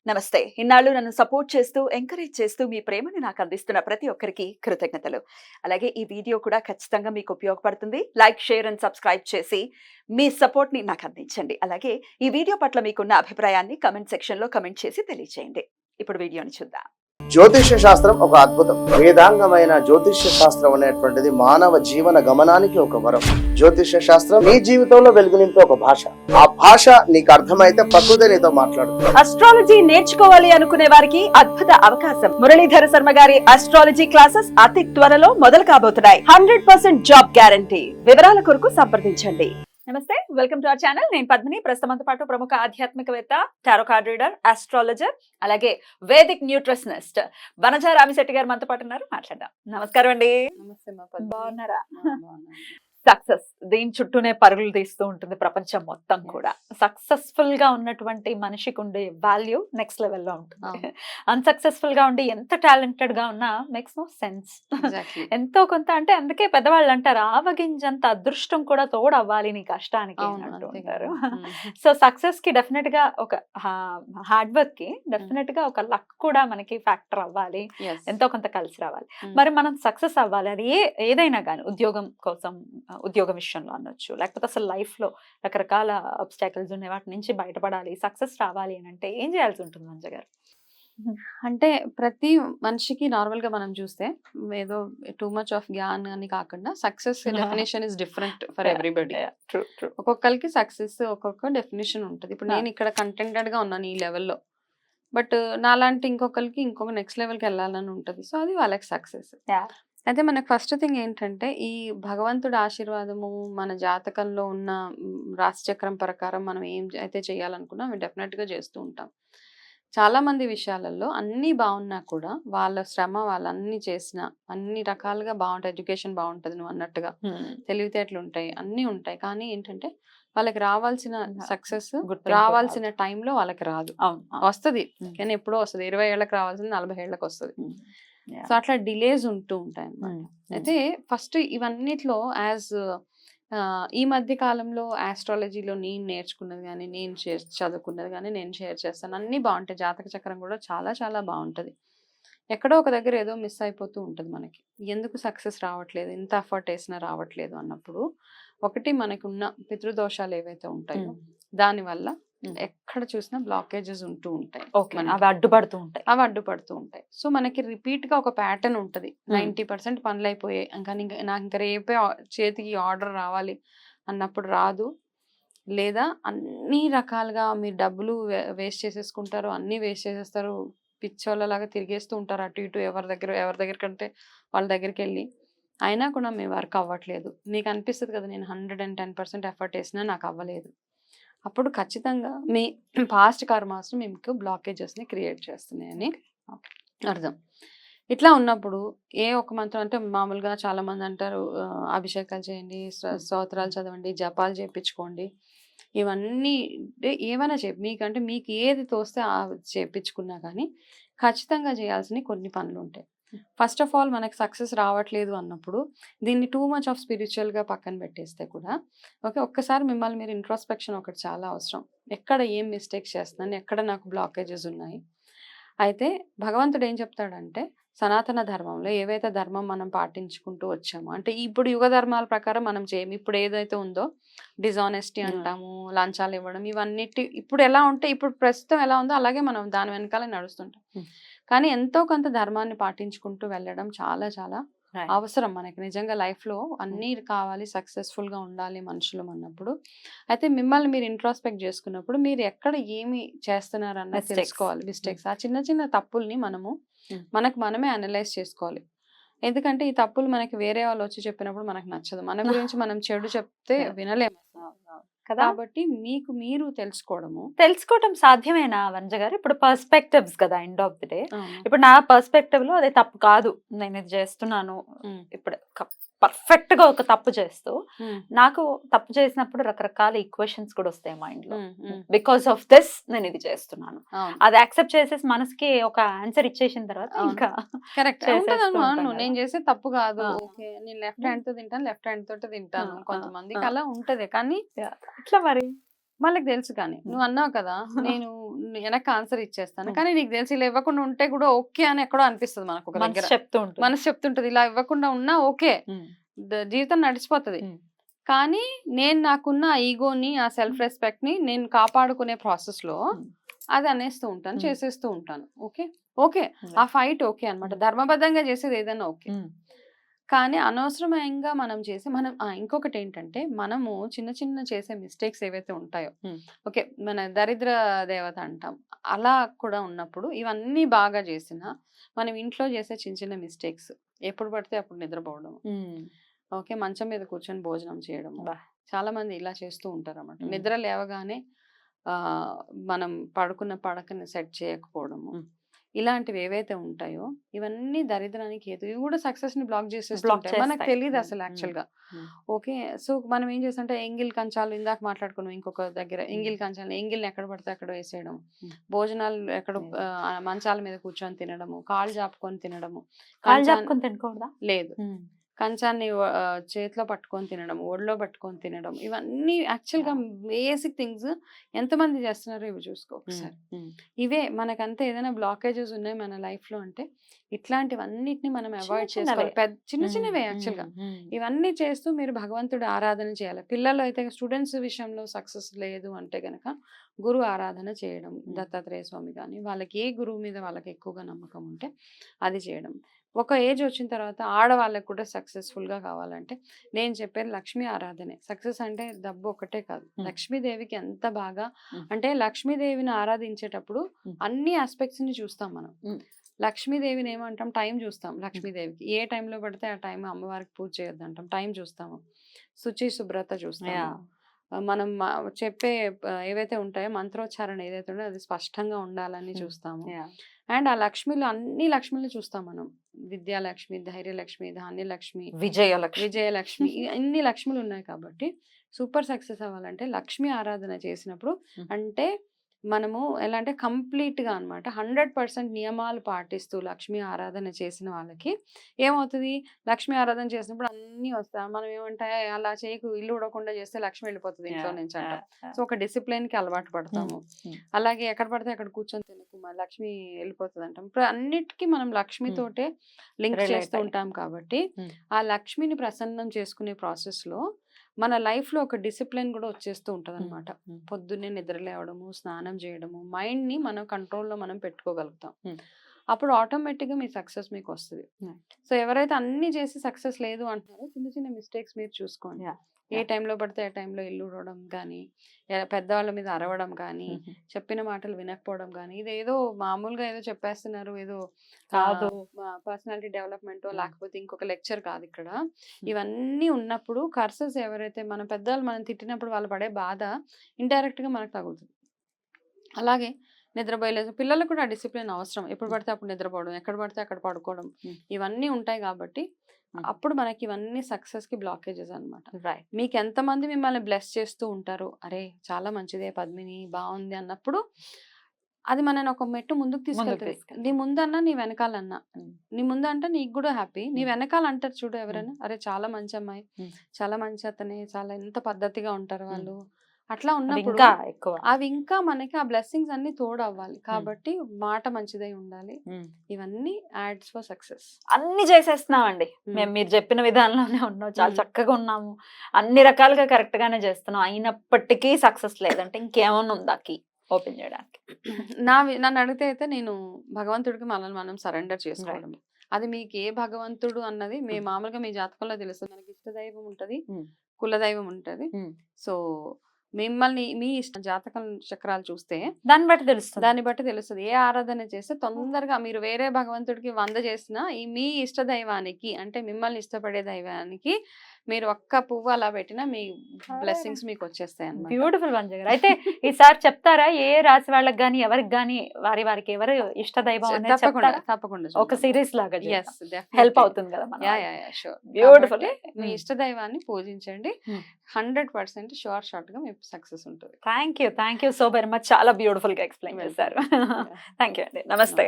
నమస్తే. ఇన్నాళ్ళు నన్ను సపోర్ట్ చేస్తూ, ఎంకరేజ్ చేస్తూ మీ ప్రేమని నాకు అందిస్తున్న ప్రతి ఒక్కరికి కృతజ్ఞతలు. అలాగే ఈ వీడియో కూడా ఖచ్చితంగా మీకు ఉపయోగపడుతుంది. లైక్, షేర్ అండ్ సబ్స్క్రైబ్ చేసి మీ సపోర్ట్‌ని నాకు అందించండి. అలాగే ఈ వీడియో పట్ల మీకున్న అభిప్రాయాన్ని కామెంట్ సెక్షన్‌లో కామెంట్ చేసి తెలియజేయండి. ఇప్పుడు వీడియోని చూద్దాం. జ్యోతిష్య శాస్త్రం ఒక అద్భుతం. వేదాంగమైన జ్యోతిష్య శాస్త్రం అనేటువంటిది మానవ జీవన గమనానికి ఒక వరం. జ్యోతిష్య శాస్త్రం నీ జీవితంలో వెలుగునింపే ఒక భాష. ఆ భాష నీకు అర్థమైతే ప్రకృతి నీతో మాట్లాడుతుంది. అస్ట్రాలజీ నేర్చుకోవాలి అనుకునే వారికి అద్భుత అవకాశం. మురళీధర శర్మ గారి అస్ట్రాలజీ క్లాసెస్ అతి త్వరలో మొదలు కాబోతున్నాయి. 100% జాబ్ గ్యారంటీ. వివరాల కొరకు సంప్రదించండి. నమస్తే, వెల్కమ్ టు అవర్ ఛానల్. నేను పద్మిని. ప్రస్తుతంతో పాటు ప్రముఖ ఆధ్యాత్మికవేత్త, టారో కార్డ్ రీడర్, ఆస్ట్రాలజర్, అలాగే వేదిక్ న్యూట్రిషనిస్ట్ వనజ రామిశెట్టి గారు మనతో పాటు ఉన్నారు. మాట్లాడదాం. నమస్కారం అండి. బాగున్నారా? సక్సెస్ దీని చుట్టూనే పరుగులు తీస్తూ ఉంటుంది ప్రపంచం మొత్తం కూడా. సక్సెస్ఫుల్ గా ఉన్నటువంటి మనిషికి ఉండే వాల్యూ నెక్స్ట్ లెవెల్లో ఉంటుంది. అన్సక్సెస్ఫుల్ గా ఉండి ఎంత టాలెంటెడ్ గా ఉన్నా మేక్స్ నో సెన్స్. ఎంతో కొంత అంటే అందుకే పెద్దవాళ్ళు అంటారు, ఆవగింజంత అదృష్టం కూడా తోడు అవ్వాలి నీ కష్టానికి అంటూ ఉంటారు. సో సక్సెస్ కి డెఫినెట్ గా ఒక హార్డ్ వర్క్ కి డెఫినెట్ గా ఒక లక్ కూడా మనకి ఫ్యాక్టర్ అవ్వాలి, ఎంతో కొంత కలిసి రావాలి. మరి మనం సక్సెస్ అవ్వాలి, అది ఏదైనా కానీ, ఉద్యోగం కోసం, ఉద్యోగ విషయంలో అనొచ్చు, లేకపోతే అసలు లైఫ్ లో రకరకాల అబ్స్టాకిల్స్ ఉన్నాయి, వాటి నుంచి బయటపడాలి, సక్సెస్ రావాలి అని అంటే ఏం చేయాల్సి ఉంటుంది మంజ గారు? అంటే ప్రతి మనిషికి నార్మల్ గా మనం చూస్తే ఏదో టూ మచ్ ఆఫ్ జ్ఞాన్ అని కాకుండా success definition is different for everybody. ఒక్కొక్కరికి సక్సెస్ ఒక్కొక్క డెఫినేషన్ ఉంటుంది. ఇప్పుడు నేను ఇక్కడ కంటెంటెడ్ గా ఉన్నాను ఈ లెవెల్లో, బట్ నాలాంటి ఇంకొకరికి ఇంకొక నెక్స్ట్ లెవెల్కి వెళ్ళాలని ఉంటుంది. సో అది వాళ్ళకి సక్సెస్. అయితే మనకు ఫస్ట్ థింగ్ ఏంటంటే, ఈ భగవంతుడి ఆశీర్వాదము మన జాతకంలో ఉన్న రాశిచక్రం ప్రకారం మనం ఏం అయితే చేయాలనుకున్నా అవి డెఫినెట్గా చేస్తూ ఉంటాం. చాలా మంది విషయాలలో అన్నీ బాగున్నా కూడా వాళ్ళ శ్రమ వాళ్ళన్నీ చేసిన అన్ని రకాలుగా బాగుంటాయి. ఎడ్యుకేషన్ బాగుంటుంది నువ్వు అన్నట్టుగా, తెలివితేటలు ఉంటాయి, అన్నీ ఉంటాయి. కానీ ఏంటంటే వాళ్ళకి రావాల్సిన సక్సెస్ రావాల్సిన టైంలో వాళ్ళకి రాదు. వస్తుంది కానీ ఎప్పుడో వస్తుంది. 20 ఏళ్ళకి రావాల్సింది 40 ఏళ్ళకి వస్తుంది. సో అట్లా డిలేస్ ఉంటూ ఉంటాయి అన్నమాట. అయితే ఫస్ట్ ఇవన్నిట్లో ఈ మధ్య కాలంలో ఆస్ట్రాలజీలో నేను నేర్చుకున్నది కానీ, నేను చదువుకున్నది కానీ నేను షేర్ చేస్తాను. అన్నీ బాగుంటాయి. జాతక చక్రం కూడా చాలా చాలా బాగుంటుంది. ఎక్కడో ఒక దగ్గర ఏదో మిస్ అయిపోతూ ఉంటుంది మనకి. ఎందుకు సక్సెస్ రావట్లేదు, ఇంత ఎఫర్ట్ వేసినా రావట్లేదు అన్నప్పుడు, ఒకటి మనకు ఉన్న పితృదోషాలు ఏవైతే ఉంటాయో దానివల్ల ఎక్కడ చూసినా బ్లాకేజెస్ ఉంటూ ఉంటాయి. అవి అడ్డుపడుతూ ఉంటాయి. సో మనకి రిపీట్ గా ఒక ప్యాటర్న్ ఉంటుంది. 90% పనులు అయిపోయాయి, కానీ నాకు ఇంకా రేపే చేతికి ఆర్డర్ రావాలి అన్నప్పుడు రాదు. లేదా అన్ని రకాలుగా మీరు డబ్బులు వేస్ట్ చేసేసుకుంటారు, అన్ని వేస్ట్ చేసేస్తారు, పిచ్చోళ్ళలాగా తిరిగేస్తూ ఉంటారు అటు ఇటు, ఎవరి దగ్గర కంటే వాళ్ళ దగ్గరికి వెళ్ళి. అయినా కూడా మేము వర్క్ అవ్వట్లేదు. మీకు అనిపిస్తుంది కదా, నేను 110% ఎఫర్ట్ వేసినా నాకు అవ్వలేదు. అప్పుడు ఖచ్చితంగా మీ పాస్ట్ కర్మాస్ మీకు బ్లాకేజెస్ని క్రియేట్ చేస్తున్నాయని అర్థం. ఇట్లా ఉన్నప్పుడు ఏ ఒక్క మంత్రం అంటే, మామూలుగా చాలా మంది అంటారు అభిషేకాలు చేయండి, స్తోత్రాలు చదవండి, జపాలు చేయించుకోండి, ఇవన్నీ ఏమైనా మీకంటే మీకు ఏది తోస్తే చేయించుకున్నా కానీ ఖచ్చితంగా చేయాల్సిన కొన్ని పనులు ఉంటాయి. ఫస్ట్ ఆఫ్ ఆల్ మనకు సక్సెస్ రావట్లేదు అన్నప్పుడు దీన్ని టూ మచ్ ఆఫ్ స్పిరిచువల్గా పక్కన పెట్టేస్తే కూడా ఒక్కసారి మిమ్మల్ని మీరు ఇంట్రోస్పెక్షన్ ఒకటి చాలా అవసరం. ఎక్కడ ఏం మిస్టేక్స్ చేస్తున్నాను, ఎక్కడ నాకు బ్లాకేజెస్ ఉన్నాయి. అయితే భగవంతుడు ఏం చెప్తాడంటే, సనాతన ధర్మంలో ఏవైతే ధర్మం మనం పాటించుకుంటూ వచ్చామో, అంటే ఇప్పుడు యుగ ధర్మాల ప్రకారం మనం చేయము. ఇప్పుడు ఏదైతే ఉందో డిజానెస్టీ అంటాము, లంచాలు ఇవ్వడం, ఇవన్నిటి ఇప్పుడు ఎలా ఉంటే, ఇప్పుడు ప్రస్తుతం ఎలా ఉందో అలాగే మనం దాని వెనకాలే నడుస్తుంటాం. కానీ ఎంతో కొంత ధర్మాన్ని పాటించుకుంటూ వెళ్ళడం చాలా చాలా అవసరం మనకి నిజంగా. లైఫ్లో అన్నీ కావాలి, సక్సెస్ఫుల్గా ఉండాలి మనుషులు అన్నప్పుడు. అయితే మిమ్మల్ని మీరు ఇంట్రోస్పెక్ట్ చేసుకున్నప్పుడు మీరు ఎక్కడ ఏమి చేస్తున్నారు అన్నది తెలుసుకోవాలి. మిస్టేక్స్, ఆ చిన్న చిన్న తప్పుల్ని మనమే అనలైజ్ చేసుకోవాలి. ఎందుకంటే ఈ తప్పులు మనకి వేరే వాళ్ళు వచ్చి చెప్పినప్పుడు మనకు నచ్చదు. మన గురించి మనం చెడు చెప్తే వినలేము కదా. కాబట్టి మీకు మీరు తెలుసుకోవడం సాధ్యమేనా వంజ గారు? ఇప్పుడు పర్స్పెక్టివ్స్ కదా ఎండ్ ఆఫ్ ది డే. ఇప్పుడు నా పర్స్పెక్టివ్ లో అదే తప్పు కాదు, నేను ఇది చేస్తున్నాను, ఇప్పుడు పర్ఫెక్ట్ గా ఒక తప్పు చేస్తూ నాకు తప్పు చేసినప్పుడు రకరకాల ఈక్వేషన్స్ కూడా వస్తాయి మైండ్ లో. బికాస్ ఆఫ్ దిస్ నేను ఇది చేస్తున్నాను, అది యాక్సెప్ట్ చేసేసి మనసుకి ఒక ఆన్సర్ ఇచ్చేసిన తర్వాత ఇంకా కరెక్ట్ నేను చేసే తప్పు కాదు, ఓకే నేను లెఫ్ట్ హ్యాండ్ తో తింటాను, లెఫ్ట్ హ్యాండ్ తోటి తింటాను, కొంతమందికి అలా ఉంటది. కానీ ఇట్లా మరి వాళ్ళకి తెలుసు. కానీ నువ్వు అన్నావు కదా, నేను వెనక్కి ఆన్సర్ ఇచ్చేస్తాను. కానీ నీకు తెలిసి ఇలా ఇవ్వకుండా ఉంటే కూడా ఓకే అని ఎక్కడో అనిపిస్తుంది మనకు ఒక దగ్గర. మనసు చెప్తుంటది ఇలా ఇవ్వకుండా ఉన్నా ఓకే, జీవితం నడిచిపోతుంది. కానీ నేను నాకున్న ఈగోని, ఆ సెల్ఫ్ రెస్పెక్ట్ ని నేను కాపాడుకునే ప్రాసెస్ లో అది అనేస్తూ ఉంటాను, చేసేస్తూ ఉంటాను. ఓకే ఓకే ఆ ఫైట్ ఓకే అన్నమాట. ధర్మబద్ధంగా చేసేది ఏదైనా ఓకే. కానీ అనవసరంగా మనం ఇంకొకటి ఏంటంటే, మనము చిన్న చిన్న చేసే మిస్టేక్స్ ఏవైతే ఉంటాయో, ఓకే మన దరిద్ర దేవత అంటాం, అలా కూడా ఉన్నప్పుడు ఇవన్నీ బాగా చేసినా మనం ఇంట్లో చేసే చిన్న చిన్న మిస్టేక్స్, ఎప్పుడు పడితే అప్పుడు నిద్రపోవడం, ఓకే మంచం మీద కూర్చొని భోజనం చేయడం, చాలా మంది ఇలా చేస్తూ ఉంటారు అన్నమాట. నిద్ర లేవగానే మనం పడుకున్న పడకని సెట్ చేయకపోవడము, ఇలాంటివి ఏవైతే ఉంటాయో ఇవన్నీ దరిద్రానికి హేతు. ఇవి కూడా సక్సెస్ ని బ్లాక్ చేసేస్తుంటాయి, మనకు తెలియదు అసలు యాక్చువల్ గా. ఓకే సో మనం ఏం చేస్తుంటే ఎంగిల్ కంచాలు, ఇందాక మాట్లాడుకున్నాం ఇంకొక దగ్గర, ఎంగిల్ కంచాలు, ఎంగిల్ని ఎక్కడ పడితే అక్కడ వేసేయడం, భోజనాలు ఎక్కడ మంచాల మీద కూర్చొని తినడము, కాళ్ళు జాపుకొని తినడము, లేదు కంచాన్ని చేతిలో పట్టుకొని తినడం, ఒడిలో పట్టుకొని తినడం, ఇవన్నీ యాక్చువల్ గా బేసిక్ థింగ్స్. ఎంతమంది చేస్తున్నారో ఇవి చూసుకో ఒకసారి. ఇవే మనకంతా ఏదైనా బ్లాకేజెస్ ఉన్నాయి మన లైఫ్ లో అంటే ఇట్లాంటివన్నిటిని మనం అవాయిడ్ చేసుకోవాలి. చిన్న చిన్నవే యాక్చువల్ గా. ఇవన్నీ చేస్తూ మీరు భగవంతుడి ఆరాధన చేయాలి. పిల్లలు అయితే స్టూడెంట్స్ విషయంలో సక్సెస్ లేదు అంటే గనక గురు ఆరాధన చేయడం, దత్తాత్రేయ స్వామి కానీ, వాళ్ళకి ఏ గురువు మీద వాళ్ళకి ఎక్కువగా నమ్మకం ఉంటే అది చేయడం. ఒక ఏజ్ వచ్చిన తర్వాత ఆడవాళ్ళకు కూడా సక్సెస్ఫుల్ గా కావాలంటే నేను చెప్పేది లక్ష్మీ ఆరాధనే. సక్సెస్ అంటే డబ్బు ఒకటే కాదు, లక్ష్మీదేవికి ఎంత బాగా అంటే లక్ష్మీదేవిని ఆరాధించేటప్పుడు అన్ని ఆస్పెక్ట్స్ ని చూస్తాం మనం. లక్ష్మీదేవిని ఏమంటాం, టైం చూస్తాం. లక్ష్మీదేవికి ఏ టైంలో పడితే ఆ టైం అమ్మవారికి పూజ చేయొద్దంటాం, టైం చూస్తాము. శుచి శుభ్రత చూస్తాము. మనం చెప్పే ఏవైతే ఉంటాయో మంత్రోచ్చారణ ఏదైతే ఉందో అది స్పష్టంగా ఉండాలని చూస్తాము. అండ్ ఆ లక్ష్మిలో అన్ని లక్ష్మిని చూస్తాం మనం. విద్యాలక్ష్మి, ధైర్యలక్ష్మి, ధాన్యలక్ష్మి, విజయలక్ష్మి, ఇన్ని లక్ష్మిలు ఉన్నాయి. కాబట్టి సూపర్ సక్సెస్ అవ్వాలంటే లక్ష్మి ఆరాధన చేసినప్పుడు అంటే మనము ఎలా అంటే కంప్లీట్ గా అనమాట 100% నియమాలు పాటిస్తూ లక్ష్మీ ఆరాధన చేసిన వాళ్ళకి ఏమవుతుంది, లక్ష్మీ ఆరాధన చేసినప్పుడు అన్ని వస్తాయి. మనం ఏమంటాయి అలా చేయకు, ఇల్లు ఉడకుండా చేస్తే లక్ష్మి వెళ్ళిపోతుంది ఇంట్లో నుంచి అంటాం. సో ఒక డిసిప్లిన్ కి అలవాటు పడతాము. అలాగే ఎక్కడ పడితే అక్కడ కూర్చొని తినకు, లక్ష్మి వెళ్ళిపోతుంది అంటాం. ఇప్పుడు అన్నిటికీ మనం లక్ష్మితోటే లింక్ చేస్తూ ఉంటాం. కాబట్టి ఆ లక్ష్మిని ప్రసన్నం చేసుకునే ప్రాసెస్ లో మన లైఫ్ లో ఒక డిసిప్లిన్ కూడా వచ్చేస్తూ ఉంటది అనమాట. పొద్దున్నే నిద్ర లేవడము, స్నానం చేయడము, మైండ్ ని మనం కంట్రోల్లో మనం పెట్టుకోగలుగుతాం. అప్పుడు ఆటోమేటిక్ గా మీ సక్సెస్ మీకు వస్తుంది. సో ఎవరైతే అన్ని చేసి సక్సెస్ లేదు అంటున్నారో చిన్న చిన్న మిస్టేక్స్ మీరు చూసుకోండి. ఏ టైంలో పడితే ఆ టైంలో ఇల్లు ఉడవడం కానీ, పెద్దవాళ్ళ మీద అరవడం కానీ, చెప్పిన మాటలు వినకపోవడం కానీ, ఇదేదో మామూలుగా ఏదో చెప్పేస్తున్నారు, ఏదో కాదు పర్సనాలిటీ డెవలప్మెంట్ లేకపోతే ఇంకొక లెక్చర్ కాదు ఇక్కడ. ఇవన్నీ ఉన్నప్పుడు కర్సెస్ ఎవరైతే మన పెద్దవాళ్ళు మనం తిట్టినప్పుడు వాళ్ళు పడే బాధ ఇండైరెక్ట్ గా మనకు తగులుతుంది. అలాగే నిద్రపోయలేదు పిల్లలకు కూడా డిసిప్లిన్ అవసరం. ఎప్పుడు పడితే అప్పుడు నిద్రపోవడం, ఎక్కడ పడితే అక్కడ పడుకోవడం, ఇవన్నీ ఉంటాయి. కాబట్టి అప్పుడు మనకి ఇవన్నీ సక్సెస్ కి బ్లాకేజెస్ అనమాట. మీకు ఎంతమంది మిమ్మల్ని బ్లెస్ చేస్తూ ఉంటారు, అరే చాలా మంచిదే పద్మిని బాగుంది అన్నప్పుడు అది మనని ఒక మెట్టు ముందుకు తీసుకెళ్తుంది. నీ ముందన్నా నీ వెనకాలన్నా, నీ ముందంటే నీకు కూడా హ్యాపీ, నీ వెనకాల అంటారు చూడు ఎవరైనా, అరే చాలా మంచి అమ్మాయి, చాలా మంచి అతనే, చాలా ఎంత పద్ధతిగా ఉంటారు వాళ్ళు, అట్లా ఉన్నప్పుడు అవి ఇంకా మనకి ఆ బ్లెస్సింగ్స్ అన్ని తోడు అవ్వాలి. కాబట్టి మాట మంచిదై ఉండాలి. ఇవన్నీ యాడ్స్ ఫర్ సక్సెస్. అన్ని చేసేస్తున్నామండి మేము, మీరు చెప్పిన విధానంలోనే ఉన్నాం, చాలా చక్కగా ఉన్నాము, అన్ని రకాలుగా కరెక్ట్ గానే చేస్తున్నాం, అయినప్పటికీ సక్సెస్ లేదంటే ఇంకేమన్నా ఉందా కీ ఓపెన్ చేయడానికి? నన్ను అడిగితే అయితే నేను భగవంతుడికి మనల్ని మనం సరెండర్ చేసుకోవడం. అది మీకు ఏ భగవంతుడు అన్నది మీ మామూలుగా మీ జాతకంలో తెలుస్తుంది. మనకి ఇష్ట దైవం ఉంటది, కులదైవం ఉంటది. సో మిమ్మల్ని మీ ఇష్ట జాతకం చక్రాలు చూస్తే దాన్ని బట్టి తెలుస్తుంది ఏ ఆరాధన చేస్తే తొందరగా మీరు వేరే భగవంతుడికి 100 చేసినా మీ ఇష్ట దైవానికి అంటే మిమ్మల్ని ఇష్టపడే దైవానికి మీరు ఒక్క పువ్వు అలా పెట్టినా మీ బ్లెస్సింగ్స్ మీకు వచ్చేస్తాయి అన్నమాట. బ్యూటిఫుల్ వంజ గారు. అయితే ఈసారి చెప్తారా ఏ రాశి వాళ్ళకి గానీ ఎవరికి గానీ వారికి ఎవరు ఇష్ట దైవం తప్పకుండా ఒక సిరీస్ లాగా హెల్ప్ అవుతుంది కదా. బ్యూటిఫుల్. మీ ఇష్ట దైవాన్ని పూజించండి, 100% షూర్ షార్ట్ గా మీకు సక్సెస్ ఉంటుంది. Thank you so very much, చాలా బ్యూటిఫుల్ గా ఎక్స్ప్లెయిన్ చేశారు. థ్యాంక్ యూ అండి, నమస్తే.